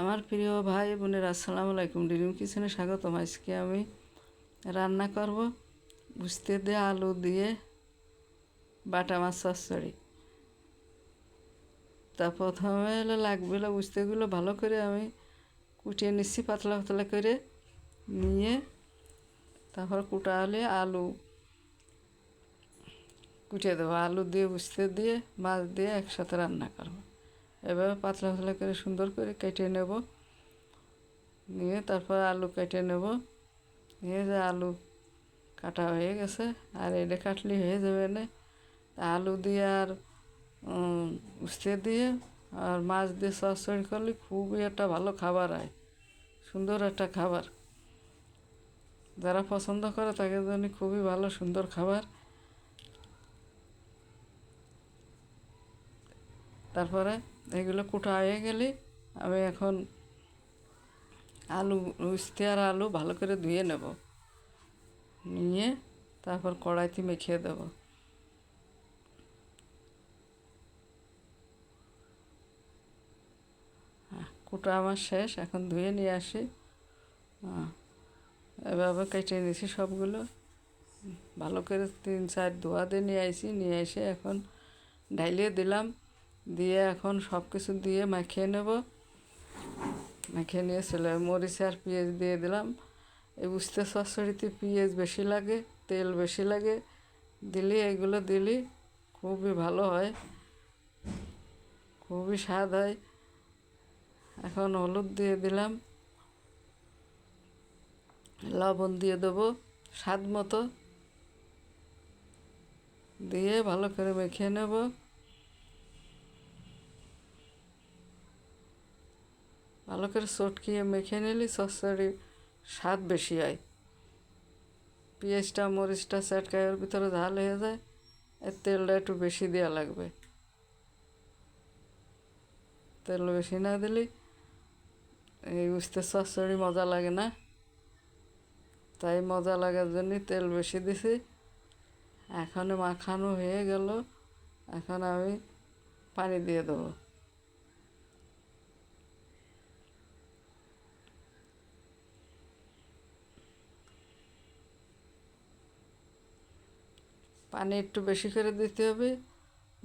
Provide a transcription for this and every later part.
আমার প্রিয় ভাই বোনের আসসালামু আলাইকুম। ড্রিম কিচেনে স্বাগতম। আজকে আমি রান্না করব উস্তে দিয়ে আলু দিয়ে বাটা মাছ চচ্চড়ি। তা প্রথমে লাগবে উস্তেগুলো ভালো করে আমি কুটিয়ে নিচ্ছি পাতলা পাতলা করে নিয়ে, তারপর কুটা হলে আলু কুটিয়ে দেবো। আলু দিয়ে উস্তে দিয়ে মাছ দিয়ে একসাথে রান্না করবো। এভাবে পাতলা পাতলা করে সুন্দর করে কেটে নেব, নিয়ে তারপর আলু কেটে নেব। নিয়ে যে আলু কাটা হয়ে গেছে, আর এটা কাটলে হয়ে যাবে না। আলু দিয়ে আর উস্তে দিয়ে আর মাছ দিয়ে চচ্চড়ি করলে খুবই একটা ভালো খাবার হয়, সুন্দর একটা খাবার। যারা পছন্দ করে তাদের জন্য খুবই ভালো সুন্দর খাবার। তারপরে এগুলো কুটা হয়ে গেলে আমি এখন আলু উস্তে আর আলু ভালো করে ধুয়ে নেব, নিয়ে তারপর কড়াইতে মেখে দেব। কুটা আমার শেষ, এখন ধুয়ে নিয়ে আসি। এভাবে কেটে নিয়েছি সবগুলো, ভালো করে 3-4 ধোয়া দিয়ে নিয়ে আসি। নিয়ে এসে এখন ঢাইলিয়ে দিলাম, দিয়ে এখন সব কিছু দিয়ে মাখিয়ে নেব। মাখিয়ে নিয়ে চলে মরিচ আর পেঁয়াজ দিয়ে দিলাম। এই উস্তে চচ্চড়িতে পেঁয়াজ বেশি লাগে, তেল বেশি লাগে, দিলে এগুলো দিলে খুবই ভালো হয়, খুবই স্বাদ হয়। এখন হলুদ দিয়ে দিলাম, লবণ দিয়ে দেবো স্বাদ মতো, দিয়ে ভালো করে মেখে নেব। ভালো করে চটকিয়ে মেখে নিলে চচ্চড়ির স্বাদ বেশি হয়। পেঁয়াজটা মরিচটা চটকায় ওর ভিতরে ঝাল হয়ে যায়, এর তেলটা একটু বেশি দেওয়া লাগবে। তেল বেশি না দিলে এই উস্তে চচ্চড়ি মজা লাগে না, তাই মজা লাগার জন্য তেল বেশি দিছি। এখন মাখানো হয়ে গেল, এখন আমি পানি দিয়ে দেবো। পানি একটু বেশি করে দিতে হবে,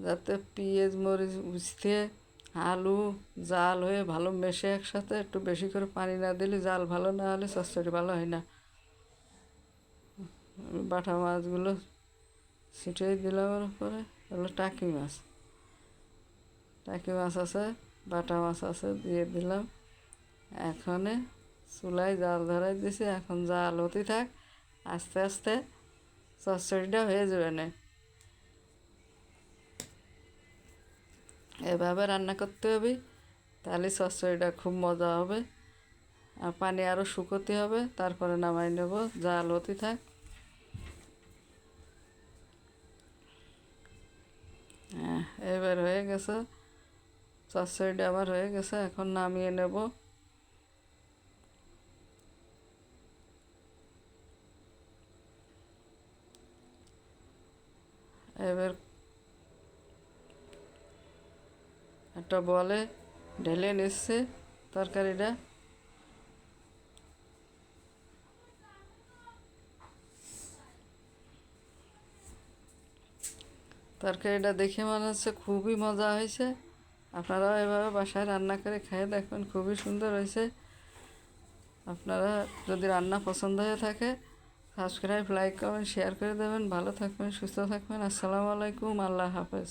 যাতে পেঁয়াজ মরিচ উস্তে আলু জাল হয়ে ভালো মেশে একসাথে। একটু বেশি করে পানি না দিলে জাল ভালো না হলে চচ্চড়ি ভালো হয় না। বাটা মাছগুলো ছিটিয়ে দিলাম ওর উপরে। হলো টাকি মাছ, টাকি মাছ আছে, বাটা মাছ আছে, দিয়ে দিলাম। এখানে চুলায় জাল ধরাই দিছি, এখন জাল হতে থাক। আস্তে আস্তে চচ্চড়িটা হয়ে যাবে না। এভাবে রান্না করতে হবে, তাহলে চচ্চড়িটা খুব মজা হবে। আর পানি আরও শুকোতে হবে, তারপরে নামাই নেব। জাল হতে থাক। হ্যাঁ, এবার হয়ে গেছে, চচ্চড়িটা আবার হয়ে গেছে, এখন নামিয়ে নেব। এবার একটা বলে ঢেলে নিচ্ছে তরকারিটা। তরকারিটা দেখে মনে হচ্ছে খুবই মজা হয়েছে। আপনারাও এভাবে বাসায় রান্না করে খেয়ে দেখবেন, খুবই সুন্দর হয়েছে। আপনারা যদি রান্না পছন্দ হয়ে থাকে, সাবস্ক্রাইব লাইক কমেন্ট শেয়ার করে দেবেন। ভালো থাকবেন, সুস্থ থাকবেন। আসসালামু আলাইকুম, আল্লাহ হাফেজ।